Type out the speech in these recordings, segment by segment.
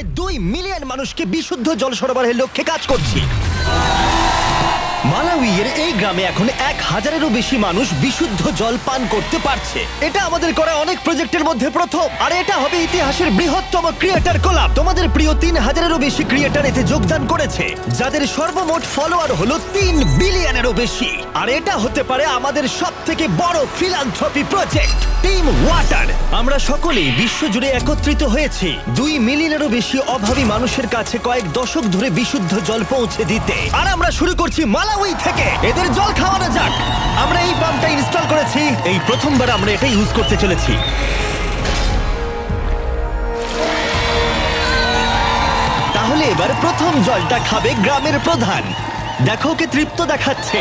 প্রায় 2 মিলিয়ন মানুষকে বিশুদ্ধ জল সরবরাহের লক্ষ্যে কাজ করছি। মালাউইয়ের এই গ্রামে এখন 1000-এরও বেশি মানুষ বিশুদ্ধ জল পান করতে পারছে। এটা আমাদের করা অনেক প্রজেক্টের মধ্যে প্রথম, আর এটা হবে ইতিহাসের বৃহত্তম ক্রিয়েটর কোলাব। তোমাদের প্রিয় 3000-এরও বেশি ক্রিয়েটর এতে যোগদান করেছে, যাদের সর্বমোট ফলোয়ার হলো 3 বিলিয়নেরও বেশি। আর এটা হতে পারে আমাদের সবথেকে বড় ফিলান্থ্রপি প্রজেক্ট, টিম ওয়াটার। আমরা সকলেই বিশ্বজুড়ে একত্রিত হয়েছি 2 মিলিয়নেরও বেশি অভাবী মানুষের কাছে কয়েক দশক ধরে বিশুদ্ধ জল পৌঁছে দিতে। আর আমরা শুরু করছি মালাউই থেকে। এদের জল খাওয়ানো যাক। আমরা এই পাম্পটা ইনস্টল করেছি, এই প্রথমবার আমরা এটা ইউজ করতে চলেছি। তাহলে এবার প্রথম জলটা খাবে গ্রামের প্রধান। দেখো, ওকে তৃপ্ত দেখাচ্ছে।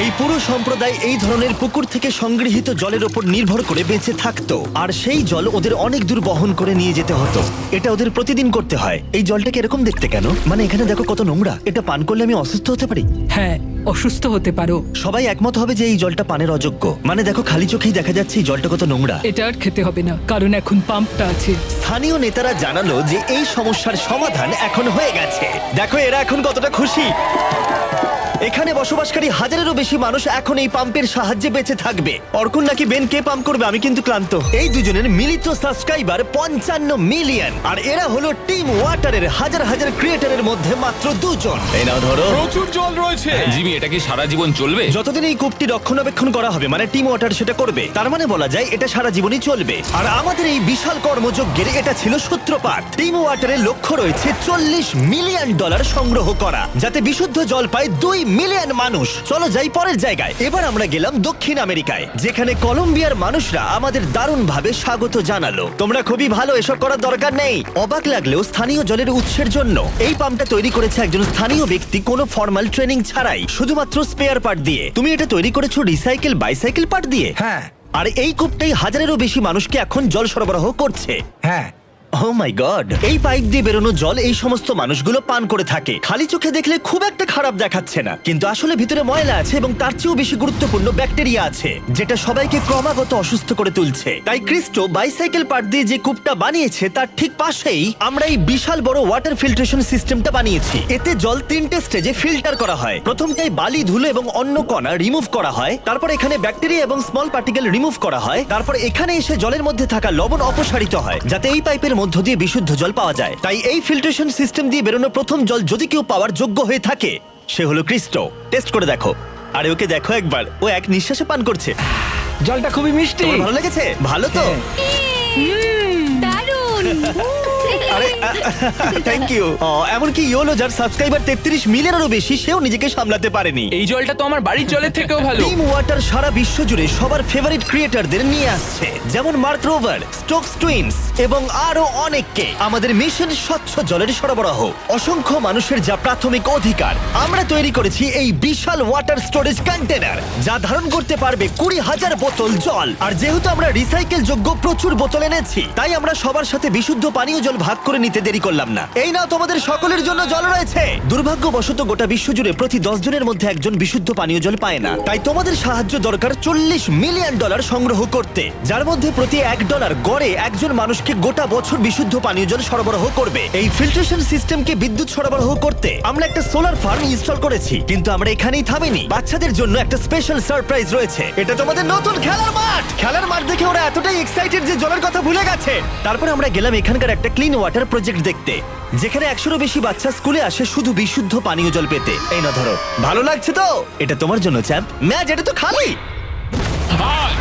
এই পুরো সম্প্রদায় এই ধরনের পুকুর থেকে সংগৃহীত জলের উপর নির্ভর করে বেঁচে থাকতো, আর সেই জল ওদের অনেক দূর বহন করে নিয়ে যেতে হতো। এটা ওদের প্রতিদিন করতে হয়। এই জলটাকে এরকম দেখতে কেন? মানে এখানে দেখো কত নোংরা। এটা পান করলে আমি অসুস্থ হতে পারি। হ্যাঁ, অসুস্থ হতে পারো। সবাই একমত হবে যে এই জলটা পানের অযোগ্য। মানে দেখো, খালি চোখেই দেখা যাচ্ছে এই জলটা কত নোংরা। এটা আর খেতে হবে না, কারণ এখন পাম্পটা আছে। স্থানীয় নেতারা জানালো যে এই সমস্যার সমাধান এখন হয়ে গেছে। দেখো এরা এখন কতটা খুশি। এখানে বসবাসকারী 1000-এরও বেশি মানুষ এখন এই পাম্পের সাহায্যে বেঁচে থাকবে। অর্কুন নাকি বেন কে পাম্প করবে, আমি কিন্তু ক্লান্ত। এই দুজনের মিলিত সাবস্ক্রাইবার 55 মিলিয়ন, আর এরা হলো টিম ওয়াটারের হাজার হাজার ক্রিয়েটরের মধ্যে মাত্র 2 জন। এই নাও ধরো। প্রচুর জল রয়েছে। জিমি, এটা কি সারা জীবন চলবে? যতদিন এই কূপটি রক্ষণাবেক্ষণ করা হবে, মানে টিম ওয়াটার সেটা করবে, তার মানে বলা যায় এটা সারা জীবনই চলবে। আর আমাদের এই বিশাল কর্মযজ্ঞের এটা ছিল সূত্রপাত। টিম ওয়াটারের লক্ষ্য রয়েছে $40 মিলিয়ন সংগ্রহ করা, যাতে বিশুদ্ধ জল পায় 2 মিলিয়ন মানুষ। চলো যাই পরের জায়গায়। এবার আমরা গেলাম দক্ষিণ আমেরিকায়, যেখানে কলম্বিয়ার মানুষরা আমাদের দারুণভাবে স্বাগত জানালো। তোমরা খুবই ভালো, এসব করার দরকার নেই। অবাক লাগলেও স্থানীয় জলের উৎসের জন্য এই পাম্পটা তৈরি করেছে একজন স্থানীয় ব্যক্তি, কোনো ফর্মাল ট্রেনিং ছাড়াই, শুধুমাত্র স্পেয়ার পার্ট দিয়ে। তুমি এটা তৈরি করেছো রিসাইকেল বাইসাইকেল পার্ট দিয়ে? হ্যাঁ। আর এই কূপটাই 1000-এরও বেশি মানুষকে এখন জল সরবরাহ করছে। হ্যাঁ। ও মাই গড! এই পাইপ দিয়ে বেরোনো জল এই সমস্ত মানুষগুলো পান করে থাকে। খালি চোখে দেখলে খুব একটা খারাপ দেখাচ্ছে না, কিন্তু আসলে ভিতরে ময়লা আছে, এবং তার চেয়েও বেশি গুরুত্বপূর্ণ ব্যাকটেরিয়া আছে, যেটা সবাইকে ক্রমাগত অসুস্থ করে তুলছে। তাই ক্রিস্টো বাইসাইকেল পার্ট দিয়ে যে কূপটা বানিয়েছে তার ঠিক পাশেই আমরা এই বিশাল বড় ওয়াটার ফিল্ট্রেশন সিস্টেমটা বানিয়েছি। এতে জল 3টে স্টেজে ফিল্টার করা হয়। প্রথমটাই বালি, ধুলো এবং অন্য কণা রিমুভ করা হয়। তারপর এখানে ব্যাকটেরিয়া এবং স্মল পার্টিকেল রিমুভ করা হয়। তারপর এখানে এসে জলের মধ্যে থাকা লবণ অপসারিত হয়, যাতে এই পাইপের মধ্য দিয়ে বিশুদ্ধ জল পাওয়া যায়। তাই এই ফিল্ট্রেশন সিস্টেম দিয়ে বেরোনো প্রথম জল যদি কেউ পাওয়ার যোগ্য হয়ে থাকে, সে হলো ক্রিস্টো। টেস্ট করে দেখো। আরে ওকে দেখো একবার, ও এক নিঃশ্বাসে পান করছে। জলটা খুবই মিষ্টি। তোমার ভালো লেগেছে? ভালো তো? দারুণ। আরে থ্যাংক ইউ। এমনকি ইয়োলো, যার সাবস্ক্রাইবার 33 মিলিয়নেরও বেশি, সেও নিজেকে সামলাতে পারেনি। এই জলটা তো আমার বাড়ির জলের থেকেও ভালো। টিম ওয়াটার সারা বিশ্ব জুড়ে সবার ফেভারিট ক্রিয়েটরদের নিয়ে আসছে, যেমন মার্ক রোভার, স্টোকস টুইনস এবং আরো অনেককে। আমাদের মিশন স্বচ্ছ জলের সরবরাহ। অসংখ্য মানুষের যা প্রাথমিক অধিকার। আমরা তৈরি করেছি এই বিশাল ওয়াটার স্টোরেজ কন্টেনার, যা ধারণ করতে পারবে 20,000 বোতল জল। আর যেহেতু আমরা রিসাইকেল যোগ্য প্রচুর বোতল এনেছি, তাই আমরা সবার সাথে বিশুদ্ধ পানীয় জল ভাগ করে নিতে দেরি করলাম না। এই নাও, তোমাদের সকলের জন্য জল রয়েছে। দুর্ভাগ্যবশত গোটা বিশ্বজুড়ে প্রতি 10 জনের মধ্যে একজন বিশুদ্ধ পানীয় জল পায় না। তাই তোমাদের সাহায্য দরকার $40 মিলিয়ন সংগ্রহ করতে, যার মধ্যে প্রতি $1 গড়ে একজন মানুষকে গোটা বছর বিশুদ্ধ পানীয় জল সরবরাহ করবে। এই ফিল্ট্রেশন সিস্টেমকে বিদ্যুৎ সরবরাহ করতে আমরা একটা সোলার ফার্ম ইনস্টল করেছি। কিন্তু আমরা এখানেই থামিনি। বাচ্চাদের জন্য একটা স্পেশাল সারপ্রাইজ রয়েছে। এটা তোমাদের নতুন খেলার মাঠ। খেলার মাঠ দেখে ওরা এতটাই এক্সাইটেড যে জলের কথা ভুলে গেছে। তারপর আমরা গেলাম এখানকার একটা ক্লিন ওয়াটার প্রজেক্ট দেখতে, যেখানে 100-এরও বেশি বাচ্চা স্কুলে আসে শুধু বিশুদ্ধ পানীয় জল পেতে। এই না ধরো। ভালো লাগছে তো? এটা তোমার জন্য চ্যাম্প। ম্যাচ, এটা তো খালি।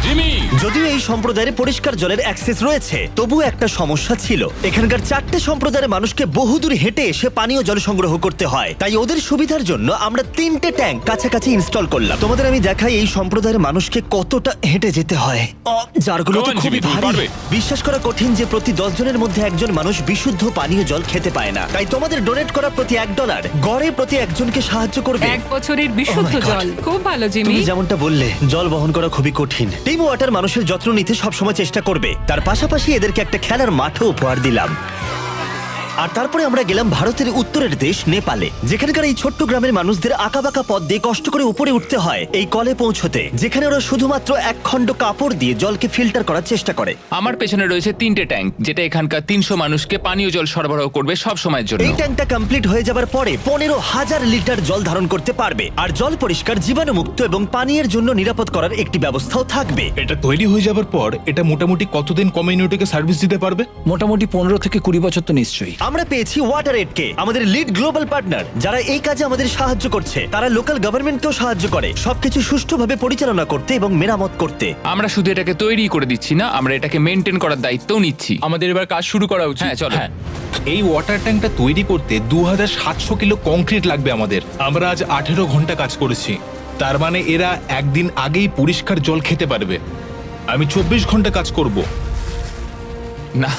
জিমি, যদিও এই সম্প্রদায়ের পরিষ্কার জলের অ্যাক্সেস রয়েছে, তবু একটা সমস্যা ছিল। এখানকার 4টে সম্প্রদায়ের মানুষকে বহুদূর হেঁটে এসে পানীয় জল সংগ্রহ করতে হয়। তাই ওদের সুবিধার জন্য আমরা 3টে ট্যাঙ্ক কাছাকাছি ইনস্টল করলাম। তোমাদের আমি দেখাই এই সম্প্রদায়ের মানুষকে কতটা হেঁটে যেতে হয়। জারগুলো তো খুবই ভারী। বিশ্বাস করা কঠিন যে প্রতি 10 জনের মধ্যে একজন মানুষ বিশুদ্ধ পানীয় জল খেতে পায় না। তাই তোমাদের ডোনেট করা প্রতি $1 গড়ে প্রতি একজনকে সাহায্য করবে। 1 বছরের বিশুদ্ধ জল। খুব ভালো জিমি। তুমি যেমনটা বললে, জল বহন করা খুবই কঠিন। টিম ওয়াটার মানুষের যত্ন নিতে সবসময় চেষ্টা করবে। তার পাশাপাশি এদেরকে একটা খেলার মাঠও উপহার দিলাম। আর তারপরে আমরা গেলাম ভারতের উত্তরের দেশ নেপালে, যেখানকার এই ছোট্ট গ্রামের মানুষদের আঁকাবাঁকা পথ দিয়ে কষ্ট করে উপরে উঠতে হয় এই কলে পৌঁছতে, যেখানে ওরা শুধুমাত্র এক খণ্ড কাপড় দিয়ে জলকে ফিল্টার করার চেষ্টা করে। আমার পেছনে রয়েছে 3টে ট্যাঙ্ক, যেটা এখানকার 300 মানুষকে পানীয় জল সরবরাহ করবে সব সময়ের জন্য। এই ট্যাঙ্কটা কমপ্লিট হয়ে যাবার পরে 15,000 লিটার জল ধারণ করতে পারবে, আর জল পরিষ্কার, জীবাণুমুক্ত এবং পানীয়ের জন্য নিরাপদ করার একটি ব্যবস্থাও থাকবে। এটা তৈরি হয়ে যাবার পর এটা মোটামুটি কতদিন কমিউনিটিকে সার্ভিস দিতে পারবে? মোটামুটি 15 থেকে 20 বছর তো নিশ্চয়ই। আমরা পেয়েছি ওয়াটার এডকে, আমাদের লিড গ্লোবাল পার্টনার, যারা এই কাজে আমাদের সাহায্য করছে। তারা লোকাল গভর্নমেন্টকেও সাহায্য করে সবকিছু সুষ্ঠুভাবে পরিচালনা করতে এবং মেরামত করতে। আমরা শুধু এটাকে তৈরি করে দিচ্ছি না, আমরা এটাকে মেনটেন করার দায়িত্বও নিচ্ছি। আমাদের এবার কাজ শুরু করা উচিত। হ্যাঁ, চলো। এই ওয়াটার ট্যাঙ্কটা তৈরি করতে 2700 কিলো কংক্রিট লাগবে আমাদের। আমরা আজ 18 ঘন্টা কাজ করেছি, তার মানে এরা একদিন আগেই পরিষ্কার জল খেতে পারবে। আমি 24 ঘন্টা কাজ করব। না,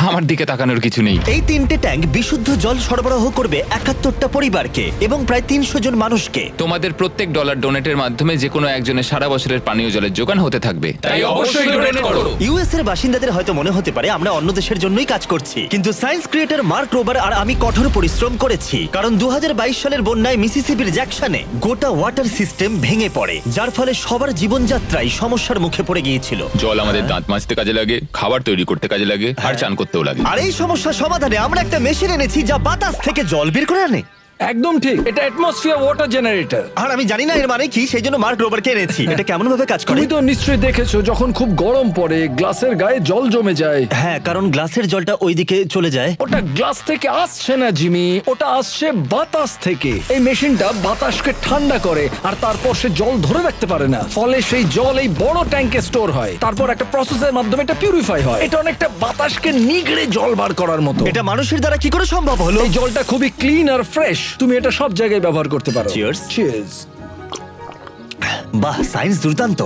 আমার দিকে তাকানোর কিছু নেই। এই 3টে ট্যাঙ্ক বিশুদ্ধ জল সরবরাহ করবে 71টা পরিবারকে এবং প্রায় 300 জন মানুষকে। তোমাদের প্রত্যেক ডলার ডোনেটের মাধ্যমে যে কোনো একজনের সারা বছরের পানীয় জলের যোগান হতে থাকবে। তাই অবশ্যই ডোনেট করো। ইউএস এর বাসিন্দাদের হয়তো মনে হতে পারে আমরা অন্য দেশের জন্যই কাজ করছি, কিন্তু সায়েন্স ক্রিয়েটর মার্ক রোবার আর আমি কঠোর পরিশ্রম করেছি, কারণ 2022 সালের বন্যায় মিসিসিপির জ্যাকসনে গোটা ওয়াটার সিস্টেম ভেঙে পড়ে, যার ফলে সবার জীবনযাত্রায় সমস্যার মুখে পড়ে গিয়েছিল। জল আমাদের দাঁত মাজতে কাজে লাগে, খাবার তৈরি করতে কাজে লাগে, আর চান করতেও লাগে। আর এই সমস্যা সমাধানে আমরা একটা মেশিন এনেছি যা বাতাস থেকে জল বের করে আনে। একদম ঠিক, এটা অ্যাটমসফিয়ার ওয়াটার জেনারেটর। আর আমি জানি না এর মানে কি, সেই জন্য মার্ক রোবারকে এনেছি। এটা কেমন ভাবে কাজ করে? তুমি তো নিশ্চয়ই দেখেছো যখন খুব গরম পড়ে গ্লাসের গায়ে জল জমে যায়। হ্যাঁ, কারণ গ্লাসের জলটা ওইদিকে চলে যায়। ওটা গ্লাস থেকে আসছে না জিমি, ওটা আসছে বাতাস থেকে। এই মেশিনটা বাতাসকে ঠান্ডা করে আর তারপর সে জল ধরে রাখতে পারে না, ফলে সেই জল এই বড় ট্যাঙ্কে স্টোর হয়, তারপর একটা প্রসেসের মাধ্যমে এটা পিউরিফাই হয়। এটা অনেকটা বাতাসকে নিগড়ে জল বার করার মতো। এটা মানুষের দ্বারা কি করে সম্ভব হলো? এই জলটা খুবই ক্লিন আর ফ্রেশ, তুমি এটা সব জায়গায় ব্যবহার করতে পারো। Cheers. চিয়ার্স। বাহ, সায়েন্স দুর্দান্ত।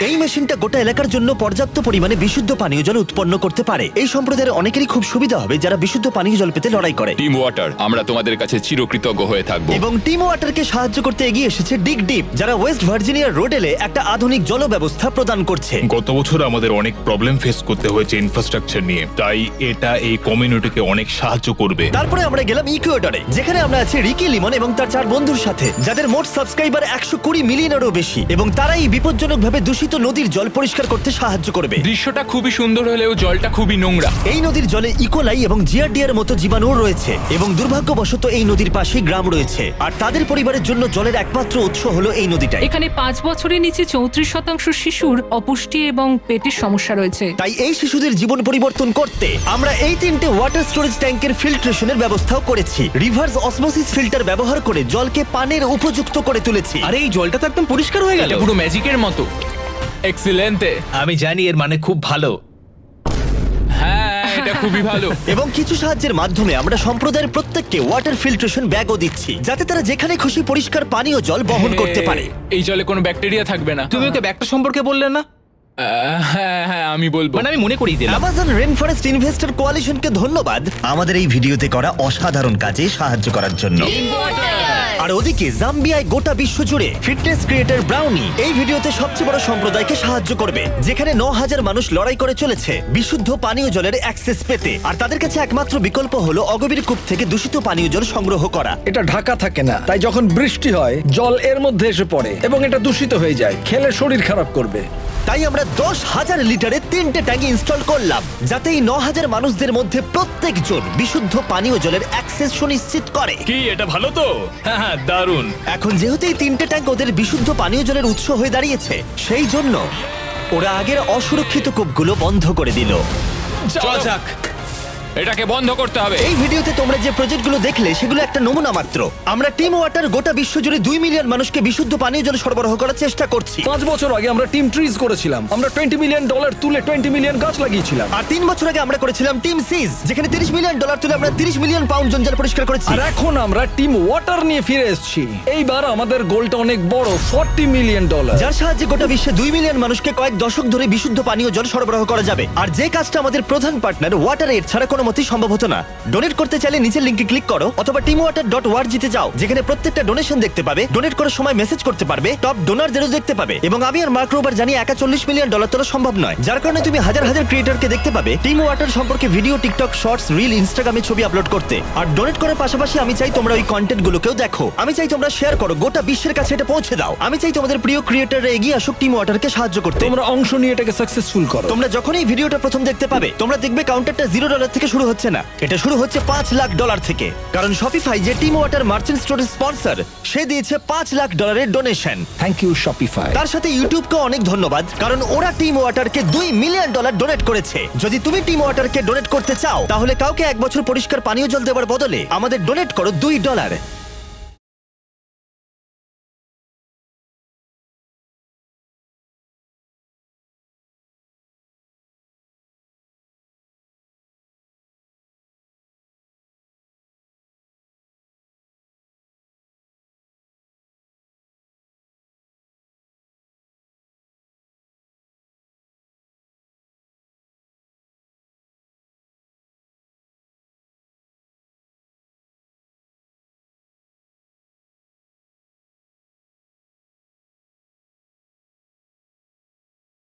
এই মেশিনটা গোটা এলাকার জন্য পর্যাপ্ত পরিমাণে বিশুদ্ধ পানীয় জল উৎপন্ন করতে পারে। এই সম্প্রদায়ের অনেকেরই খুব সুবিধা হবে যারা বিশুদ্ধ পানীয় জল পেতে লড়াই করে। টিম ওয়াটার, আমরা তোমাদের কাছে চিরকৃতজ্ঞ হয়ে থাকবো। এবং টিম ওয়াটারকে সাহায্য করতে এগিয়ে এসেছে ডিগ ডিপ, যারা ওয়েস্ট ভার্জিনিয়ার রোডেলে একটা আধুনিক জল ব্যবস্থা প্রদান করছে। গত বছর আমাদের অনেক প্রবলেম ফেস করতে হয়েছে ইনফ্রাস্ট্রাকচার নিয়ে, তাই এটা এই কমিউনিটিকে অনেক সাহায্য করবে। তারপরে আমরা গেলাম ইকুয়েডরে, যেখানে আমরা আছি রিকি লিমন এবং তার 4 বন্ধুর সাথে, যাদের মোট সাবস্ক্রাইবার 120 মিলিয়নেরও বেশি, এবং তারাই বিপজ্জনকভাবে দূষিত নদীর জল পরিষ্কার করতে সাহায্য করবে। দৃশ্যটা খুবই সুন্দর হলেও জলটা খুবই নোংরা। এই নদীর জলে ইকোলাই এবং জিয়ারডিয়ার মতো জীবাণু রয়েছে, এবং দুর্ভাগ্যবশত এই নদীর পাশেই গ্রাম রয়েছে, আর তাদের পরিবারের জন্য জলের একমাত্র উৎস হলো এই নদীটাই। এখানে 5 বছরের নিচে 34% শিশুর অপুষ্টি এবং পেটের সমস্যা রয়েছে। তাই এই শিশুদের জীবন পরিবর্তন করতে আমরা এই 3টে ওয়াটার স্টোরেজ ট্যাঙ্কের ফিল্ট্রেশনের ব্যবস্থাও করেছি। রিভার্স অসমোসিস ফিল্টার ব্যবহার করে জলকে পানের উপযুক্ত করে তুলেছি। আরে এই জলটা তো একদম পরিষ্কার হয়ে গেল, পুরো ম্যাজিকের মতো। এক্সিলেন্টে। আমি জানি এর মানে খুব ভালো। হ্যাঁ, এটা খুবই ভালো। এবং কিছু সাহায্যের মাধ্যমে আমরা সম্প্রদায়ের প্রত্যেককে ওয়াটার ফিল্ট্রেশন ব্যাগও দিচ্ছি, যাতে তারা যেখানে খুশি পরিষ্কার পানীয় জল বহন করতে পারে। এই জলে কোনো ব্যাকটেরিয়া থাকবে না। তুমি ওকে ব্যাগটা সম্পর্কে বললে না? হ্যাঁ হ্যাঁ, আমি বলবো। মানে আমি মনে করিয়ে দিলাম। অ্যামাজন রেন ফরেস্ট ইনভেস্টর কোয়ালিশনকে ধন্যবাদ আমাদের এই ভিডিওতে করা অসাধারণ কাজে সাহায্য করার জন্য। আর ওদিকে জাম্বিয়ায় গোটা বিশ্ব জুড়ে ফিটনেস ক্রিয়েটর ব্রাউনি এই ভিডিওতে সবচেয়ে বড় সম্প্রদায়কে সাহায্য করবে, যেখানে 9000 মানুষ লড়াই করে চলেছে বিশুদ্ধ পানীয় জলের অ্যাক্সেস পেতে, আর তাদের কাছে একমাত্র বিকল্প হলো অগভীর কূপ থেকে দূষিত পানীয় জল সংগ্রহ করা। এটা ঢাকা থাকে না, তাই যখন বৃষ্টি হয় জল এর মধ্যে এসে পড়ে এবং এটা দূষিত হয়ে যায়, খেলে শরীর খারাপ করবে। তাই আমরা 10,000 লিটারের 3টে ট্যাঙ্ক ইনস্টল করলাম, যাতে এই 9000 মানুষদের মধ্যে প্রত্যেকজন বিশুদ্ধ পানীয় জলের অ্যাক্সেস সুনিশ্চিত করে। কি এটা ভালো তো? হ্যাঁ, দারুণ। এখন যেহেতু এই 3টে ট্যাঙ্ক ওদের বিশুদ্ধ পানীয় জলের উৎস হয়ে দাঁড়িয়েছে, সেই জন্য ওরা আগের অসুরক্ষিত কূপগুলো বন্ধ করে দিল। চল যাক। এটাকে বন্ধ করতে হবে। এই ভিডিওতে তোমরা যে প্রজেক্টগুলো দেখলে সেগুলো একটা নমুনা মাত্র। আমরা টিম ওয়াটার গোটা বিশ্বজুড়ে 2 মিলিয়ন মানুষকে বিশুদ্ধ পানীয় জল সরবরাহ করার চেষ্টা করছি। 5 বছর আগে আমরা টিম ট্রিজ করেছিলাম, আমরা $20 মিলিয়ন তুলে 20 মিলিয়ন গাছ লাগিয়েছিলাম। আর 3 বছর আগে আমরা করেছিলাম টিম সিজ, যেখানে $30 মিলিয়ন তুলে আমরা 30 মিলিয়ন পাউন্ড জঞ্জাল পরিষ্কার করেছি। আর এখন আমরা টিম ওয়াটার নিয়ে ফিরে এসেছি। এইবার আমাদের গোলটা অনেক বড়, $40 মিলিয়ন, যার সাহায্যে গোটা বিশ্বে 2 মিলিয়ন মানুষকে কয়েক দশক ধরে বিশুদ্ধ পানীয় জল সরবরাহ করা যাবে। আর যে কাজটা আমাদের প্রধান পার্টনার ওয়াটার এড ছাড়া কোনো মতেই সম্ভব হতো না। ডোনেট করতে চাইলে নিচের লিংকে ক্লিক করো অথবা teamwater.org তে যাও, যেখানে প্রত্যেকটা ডোনেশন দেখতে পাবে, ডোনেট করার সময় মেসেজ করতে পারবে, টপ ডোনারদেরও দেখতে পাবে। এবং আমি আর মার্ক রোবার জানি একা $40 মিলিয়ন তোলা সম্ভব নয়, যার কারণে তুমি হাজার হাজার ক্রিয়েটরকে দেখতে পাবে টিম ওয়াটার সম্পর্কে ভিডিও, টিকটক শর্টস, রিল, ইনস্টাগ্রামে ছবি আপলোড করতে। আর ডোনেট করার পাশাপাশি আমি চাই তোমরা ওই কন্টেন্ট গুলোকেও দেখো। আমি চাই তোমরা শেয়ার করো, গোটা বিশ্বের কাছে এটা পৌঁছে দাও। আমি চাই তোমাদের প্রিয় ক্রিয়েটররা এগিয়ে আসুক টিম ওয়াটারকে সাহায্য করতে। তোমরা অংশ নিয়ে এটাকে সাকসেসফুল করো। তোমরা যখন এই ভিডিওটা প্রথম দেখতে পাবে, তোমরা দেখবে কাউন্টারটা $0 থেকে শুরু হচ্ছে না, এটা শুরু হচ্ছে $5 লাখ থেকে। কারণ শপিফাই, যে টিম ওয়াটার মার্চেন্ট স্টোরের স্পন্সর, সে দিয়েছে $5 lakh donation. Thank you Shopify. তার সাথে ইউটিউবকে অনেক ধন্যবাদ, কারণ ওরা টিম ওয়াটারকে $2 মিলিয়ন ডোনেট করেছে। যদি তুমি টিম ওয়াটারকে ডোনেট করতে চাও, তাহলে কাউকে 1 বছর পরিষ্কার পানীয় জল দেওয়ার বদলে আমাদের ডোনেট করো $2।